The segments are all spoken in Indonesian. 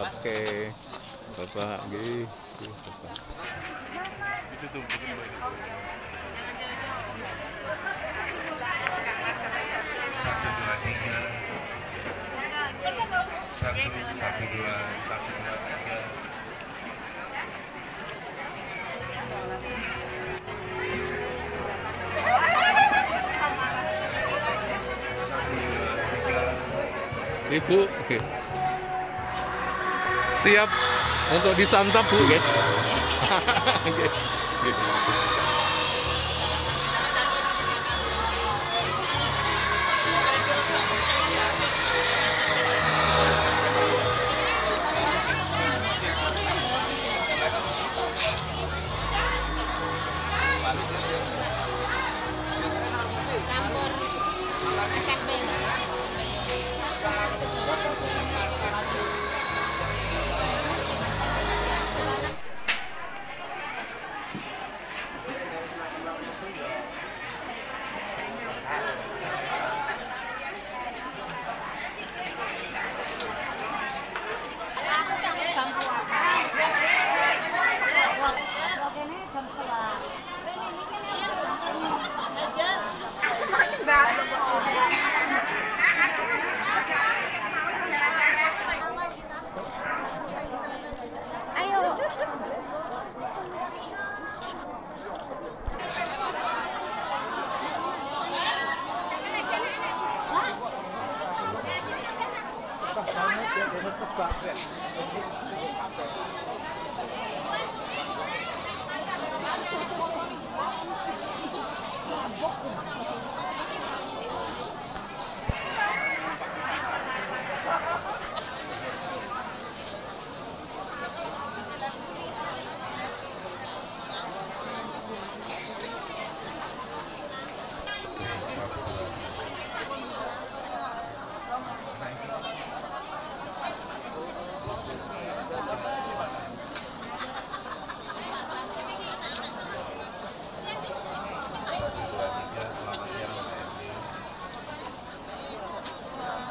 Oke. Bapak nggih. Bapak. Itu tuh bikin satu dua tiga satu dua tiga. Ibu siap untuk disantap, Bu, nggih. Nggih. Campur SMP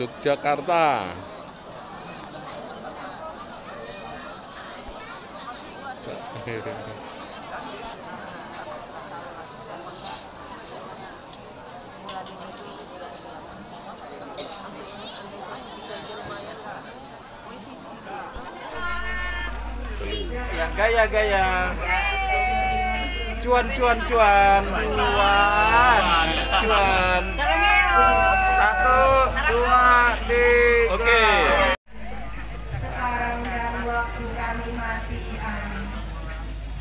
Yogyakarta. Ya, gaya-gaya. Cuan. Satu, dua, tiga. Oke. Sekarang dan waktu kami mati, amin.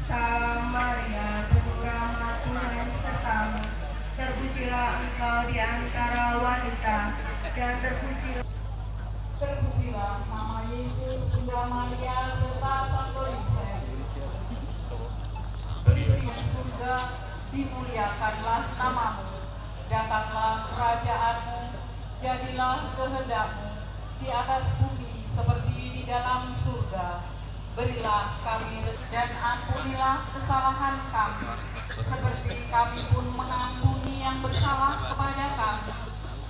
Salam Maria, penuh rahmat Tuhan sertamu. Terpujilah engkau di antara wanita, dan terpujilah nama Yesus, Bunda Maria, serta Santo Yosef. Peristiwa surga, dimuliakanlah namamu. Datanglah kerajaanmu, jadilah kehendakmu di atas bumi seperti di dalam surga. Berilah kami dan ampunilah kesalahan kami, seperti kami pun mengampuni yang bersalah kepada kami.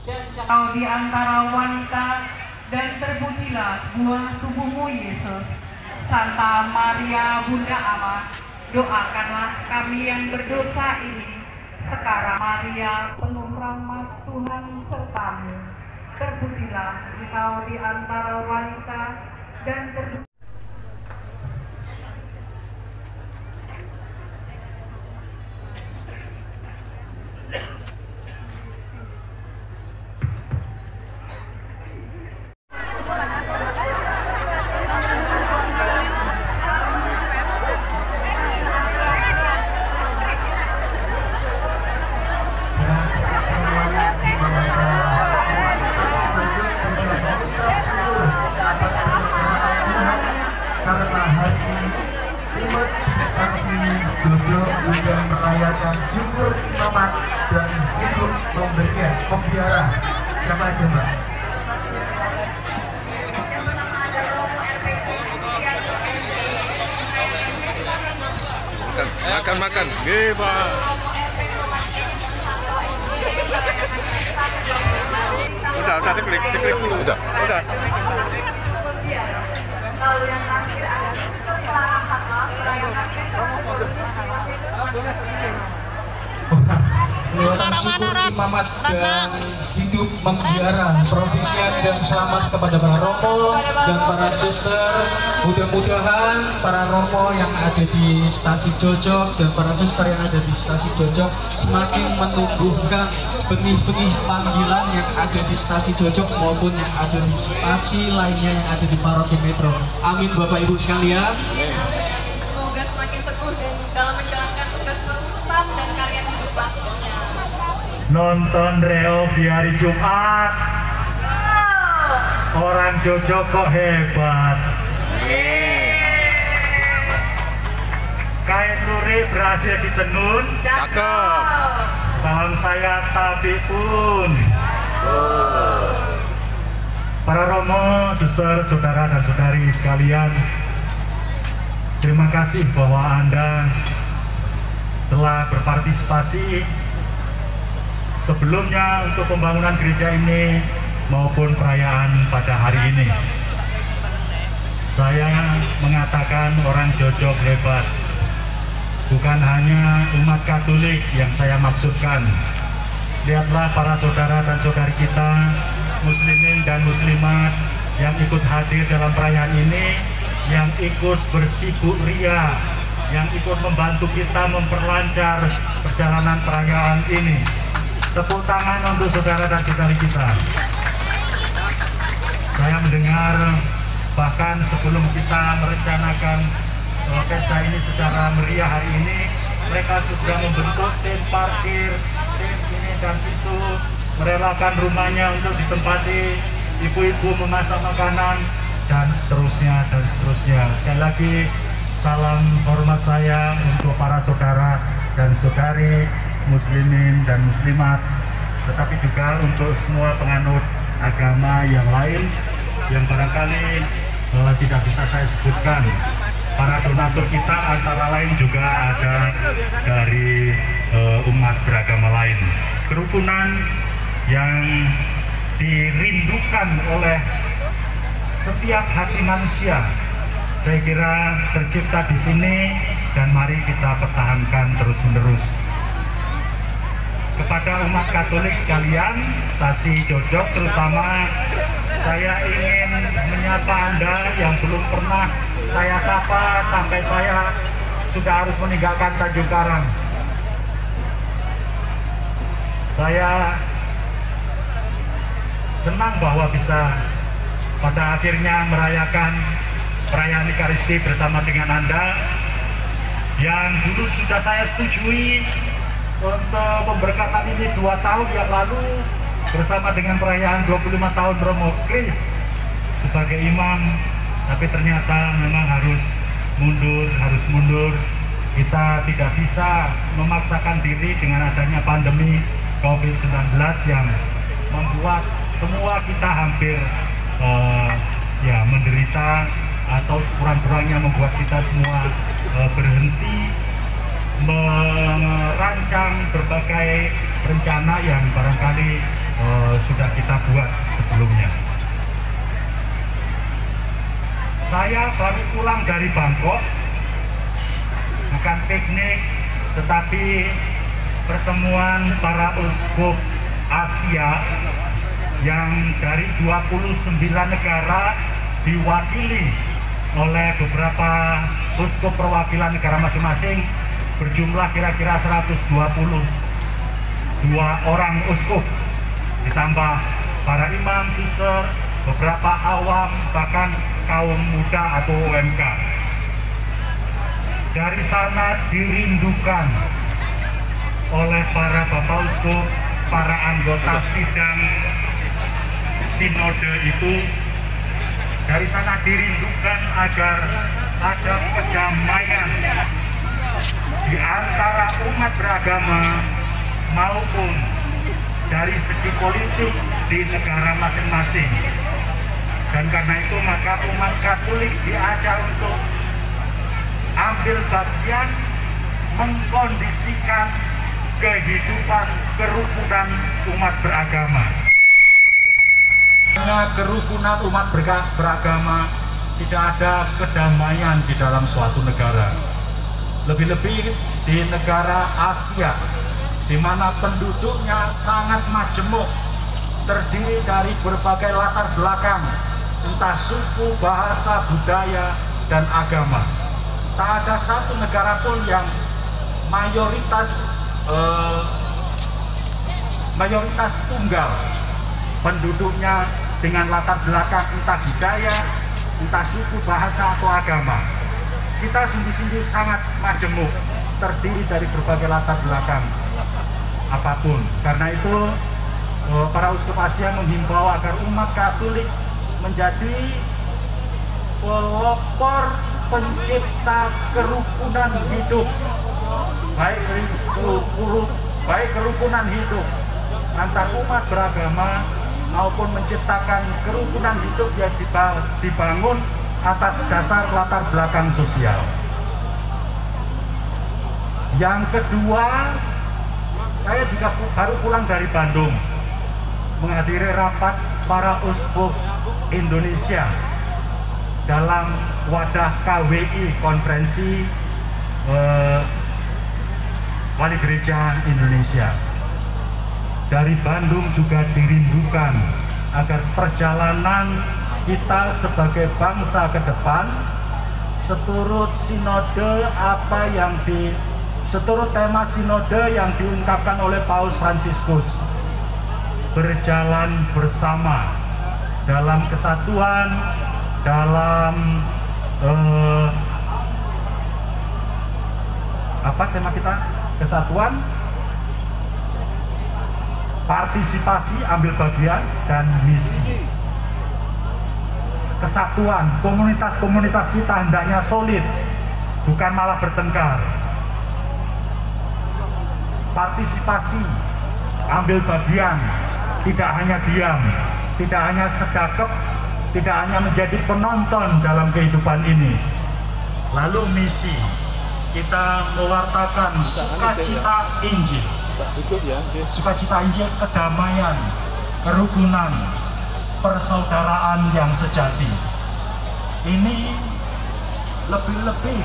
Dan jangan di antara wanita, dan terpujilah buah tubuhmu Yesus. Santa Maria Bunda Allah, doakanlah kami yang berdosa ini sekarang. Maria penuh rahmat Tuhan sertamu. Terpujilah engkau di antara wanita, dan terpujilah juga merayakan syukur imamat dan ikut memberikan pembiara. Siapa aja, Mbak? Makan. Nggih, Pak. Udah diklik dulu. Udah. syukur imamat dan hidup mengembara provisian dan selamat kepada para romo dan para suster. Mudah-mudahan para romo yang ada di stasi Jojok dan para suster yang ada di stasi Jojok semakin menumbuhkan benih-benih panggilan yang ada di stasi Jojok maupun yang ada di stasi lainnya yang ada di Paroki Metro. Amin Bapak Ibu sekalian. Semoga semakin teguh dan dalam menjalankan tugas perutusan dan karya hidup baktinya. Nonton Reo di hari Jumat. Orang Jojok kok hebat. Kain lurik berhasil ditenun. Cakep. Salam saya tapi pun. Para romo, suster, saudara dan saudari sekalian, terima kasih bahwa Anda telah berpartisipasi sebelumnya untuk pembangunan gereja ini maupun perayaan pada hari ini. Saya mengatakan orang Jojok hebat. Bukan hanya umat Katolik yang saya maksudkan. Lihatlah para saudara dan saudari kita, muslimin dan muslimat yang ikut hadir dalam perayaan ini, yang ikut bersibuk ria, yang ikut membantu kita memperlancar perjalanan perayaan ini. Tepuk tangan untuk saudara dan saudari kita. Saya mendengar bahkan sebelum kita merencanakan pesta ini secara meriah hari ini, mereka sudah membentuk tim parkir, tim ini dan itu, merelakan rumahnya untuk ditempati, ibu-ibu memasak makanan, dan seterusnya, dan seterusnya. Sekali lagi, salam hormat saya untuk para saudara dan saudari, muslimin dan muslimat, tetapi juga untuk semua penganut agama yang lain, yang barangkali tidak bisa saya sebutkan. Para donatur kita antara lain juga ada dari umat beragama lain. Kerukunan yang dirindukan oleh setiap hati manusia, saya kira tercipta di sini dan mari kita pertahankan terus-menerus. Kepada umat Katolik sekalian, stasi Jojok terutama, saya ingin menyapa Anda yang belum pernah saya sapa sampai saya sudah harus meninggalkan Tanjung Karang. Saya senang bahwa bisa pada akhirnya merayakan perayaan Ekaristi bersama dengan Anda yang dulu sudah saya setujui untuk pemberkatan ini 2 tahun yang lalu bersama dengan perayaan 25 tahun Romo Kris sebagai imam, tapi ternyata memang harus mundur. Kita tidak bisa memaksakan diri dengan adanya pandemi COVID-19 yang membuat semua kita hampir menderita atau sekurang-kurangnya membuat kita semua berhenti merancang berbagai rencana yang barangkali sudah kita buat sebelumnya. Saya baru pulang dari Bangkok, bukan piknik, tetapi pertemuan para uskup Asia yang dari 29 negara diwakili oleh beberapa uskup perwakilan negara masing-masing, berjumlah kira-kira 122 orang uskup, ditambah para imam, suster, beberapa awam, bahkan kaum muda atau UMK. Dari sana dirindukan oleh para bapak uskup, para anggota sidang sinode itu. Dari sana dirindukan agar ada kedamaian di antara umat beragama maupun dari segi politik di negara masing-masing. Dan karena itu maka umat Katolik diajak untuk ambil bagian mengkondisikan kehidupan kerukunan umat beragama. Hanya kerukunan umat beragama, tidak ada kedamaian di dalam suatu negara. Lebih-lebih di negara Asia di mana penduduknya sangat majemuk, terdiri dari berbagai latar belakang, entah suku, bahasa, budaya, dan agama. Tak ada satu negara pun yang mayoritas tunggal penduduknya dengan latar belakang entah budaya, entah suku, bahasa, atau agama. Kita sungguh-sungguh sangat majemuk, terdiri dari berbagai latar belakang apapun. Karena itu para uskup Asia menghimbau agar umat Katolik menjadi pelopor pencipta kerukunan hidup, baik kerukunan hidup antar umat beragama maupun menciptakan kerukunan hidup yang dibangun atas dasar latar belakang sosial. Yang kedua, saya juga baru pulang dari Bandung menghadiri rapat para uskup Indonesia dalam wadah KWI, Konferensi Wali Gereja Indonesia. Dari Bandung juga dirindukan agar perjalanan kita sebagai bangsa ke depan seturut tema sinode yang diungkapkan oleh Paus Fransiskus, berjalan bersama dalam kesatuan, dalam apa tema kita? Kesatuan, partisipasi, ambil bagian, dan misi. Kesatuan, komunitas-komunitas kita hendaknya solid, bukan malah bertengkar. Partisipasi, ambil bagian, tidak hanya diam, tidak hanya sedekap, tidak hanya menjadi penonton dalam kehidupan ini. Lalu misi, kita mewartakan sukacita Injil. Sukacita Injil, kedamaian, kerukunan, persaudaraan yang sejati. Ini lebih-lebih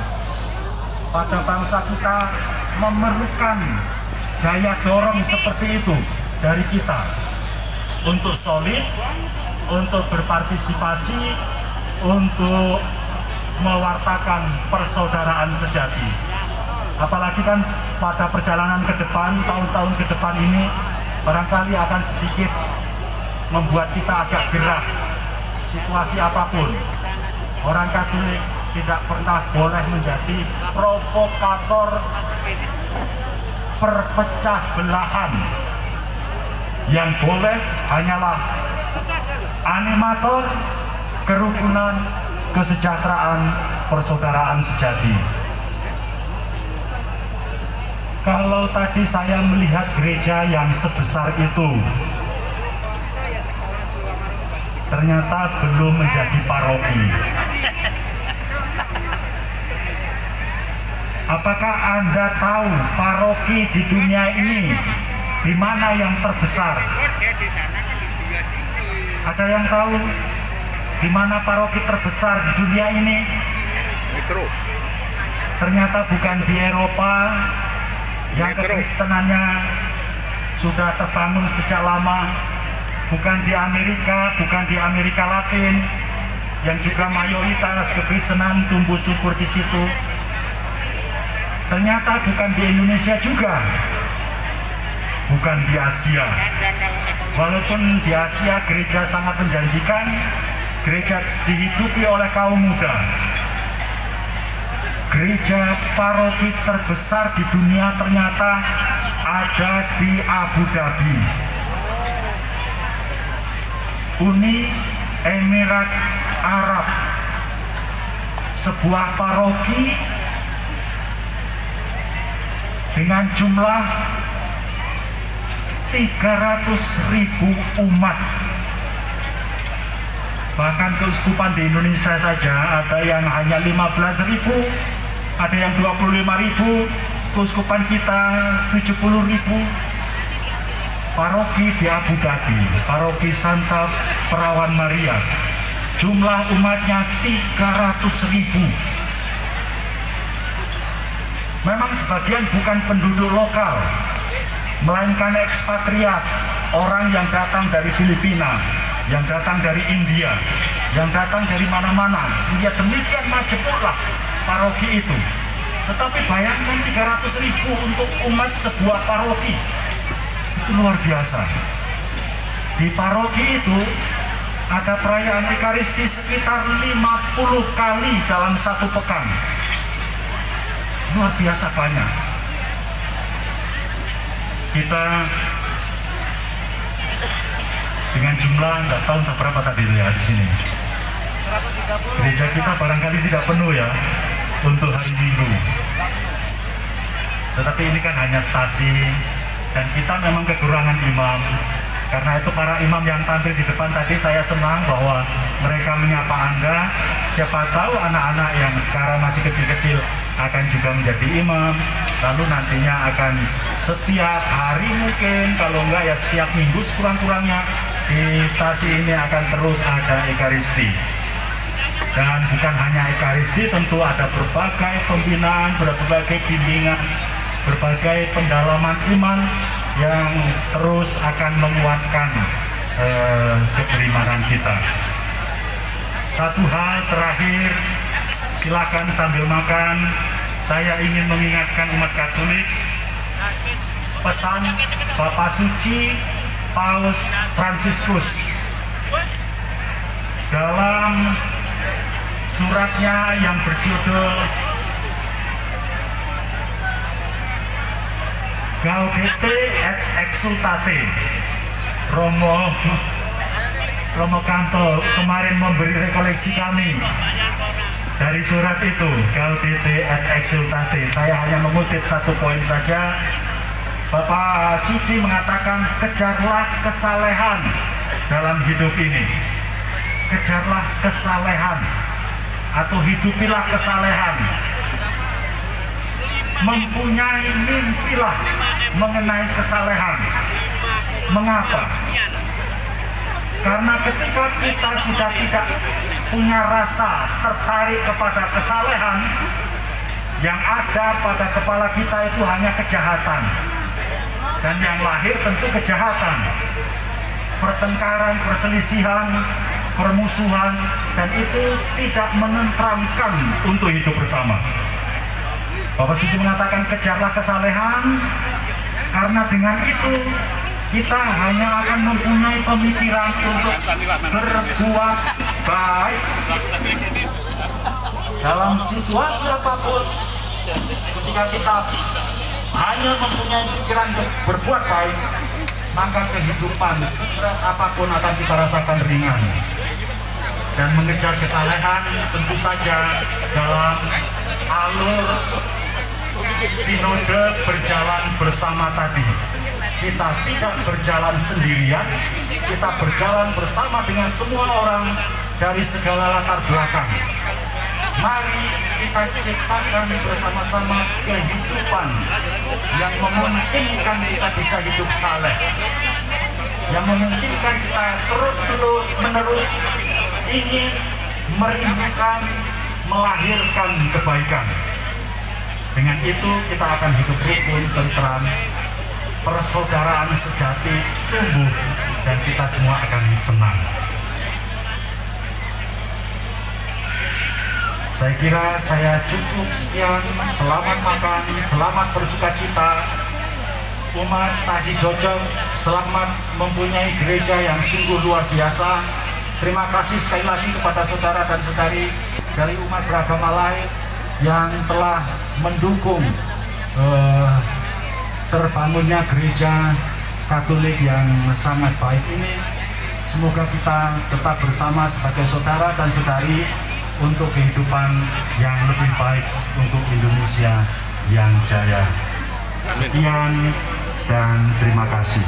pada bangsa kita memerlukan daya dorong seperti itu dari kita untuk solid, untuk berpartisipasi, untuk mewartakan persaudaraan sejati. Apalagi kan pada perjalanan ke depan, tahun-tahun ke depan ini barangkali akan sedikit membuat kita agak gerak. Situasi apapun, orang Katolik tidak pernah boleh menjadi provokator perpecah belahan. Yang boleh hanyalah animator kerukunan, kesejahteraan, persaudaraan sejati. Kalau tadi saya melihat gereja yang sebesar itu, ternyata belum menjadi paroki. Apakah Anda tahu paroki di dunia ini di mana yang terbesar? Ada yang tahu di mana paroki terbesar di dunia ini? Ternyata bukan di Eropa yang kekristenannya sudah terbangun sejak lama, bukan di Amerika, bukan di Amerika Latin yang juga mayoritas kekristenan tumbuh subur di situ. Ternyata bukan di Indonesia juga, bukan di Asia. Walaupun di Asia gereja sangat menjanjikan, gereja dihidupi oleh kaum muda. Gereja paroki terbesar di dunia ternyata ada di Abu Dhabi, Uni Emirat Arab. Sebuah paroki dengan jumlah 300.000 umat. Bahkan keuskupan di Indonesia saja ada yang hanya 15.000, ada yang 25.000, keuskupan kita 70.000. Paroki di Abu Dhabi, paroki Santa Perawan Maria, jumlah umatnya 300.000. Memang sebagian bukan penduduk lokal, melainkan ekspatriat, orang yang datang dari Filipina, yang datang dari India, yang datang dari mana-mana, sehingga demikian majemuklah paroki itu. Tetapi bayangkan 300.000 untuk umat sebuah paroki, itu luar biasa. Di paroki itu ada perayaan Ekaristi sekitar 50 kali dalam satu pekan. Luar biasa banyak. Kita dengan jumlah nggak tahu entah berapa tadi ya di sini. Gereja kita barangkali tidak penuh ya untuk hari Minggu. Tetapi ini kan hanya stasi dan kita memang kekurangan imam. Karena itu para imam yang tampil di depan tadi saya senang bahwa mereka menyapa Anda. Siapa tahu anak-anak yang sekarang masih kecil-kecil akan juga menjadi imam. Lalu nantinya akan setiap hari mungkin, kalau enggak ya setiap minggu sekurang-kurangnya di stasi ini akan terus ada Ekaristi. Dan bukan hanya Ekaristi, tentu ada berbagai pembinaan, berbagai bimbingan, berbagai pendalaman iman yang terus akan menguatkan keimanan kita. Satu hal terakhir, silakan sambil makan, saya ingin mengingatkan umat Katolik pesan Bapak Suci Paus Fransiskus dalam suratnya yang berjudul Gaudete et Exsultate. Romo Kanto kemarin memberi rekoleksi kami dari surat itu, Gaudete et Exsultate. Saya hanya mengutip satu poin saja. Bapak Suci mengatakan, kejarlah kesalehan dalam hidup ini. Kejarlah kesalehan atau hidupilah kesalehan. Mempunyai mimpilah mengenai kesalehan. Mengapa? Karena ketika kita sudah tidak punya rasa tertarik kepada kesalehan, yang ada pada kepala kita itu hanya kejahatan. Dan yang lahir tentu kejahatan. Pertengkaran, perselisihan, permusuhan, dan itu tidak menenteramkan untuk hidup bersama. Bapak Suci mengatakan kejarlah kesalehan, karena dengan itu kita hanya akan mempunyai pemikiran untuk berbuat baik dalam situasi apapun. Ketika kita hanya mempunyai pikiran untuk berbuat baik, maka kehidupan seberat apapun akan kita rasakan ringan. Dan mengejar kesalehan tentu saja dalam alur sinode berjalan bersama tadi. Kita tidak berjalan sendirian, kita berjalan bersama dengan semua orang dari segala latar belakang. Mari kita ciptakan bersama-sama kehidupan yang memungkinkan kita bisa hidup saleh, yang memungkinkan kita terus-menerus ingin merindukan, melahirkan kebaikan. Dengan itu kita akan hidup rukun, tentram, persaudaraan sejati tumbuh, dan kita semua akan senang. Saya kira saya cukup sekian. Selamat makan, selamat bersuka cita. Umat Stasi Jojong selamat mempunyai gereja yang sungguh luar biasa. Terima kasih sekali lagi kepada saudara dan saudari dari umat beragama lain yang telah mendukung terbangunnya gereja Katolik yang sangat baik ini. Semoga kita tetap bersama sebagai saudara dan saudari untuk kehidupan yang lebih baik untuk Indonesia yang jaya. Sekian dan terima kasih.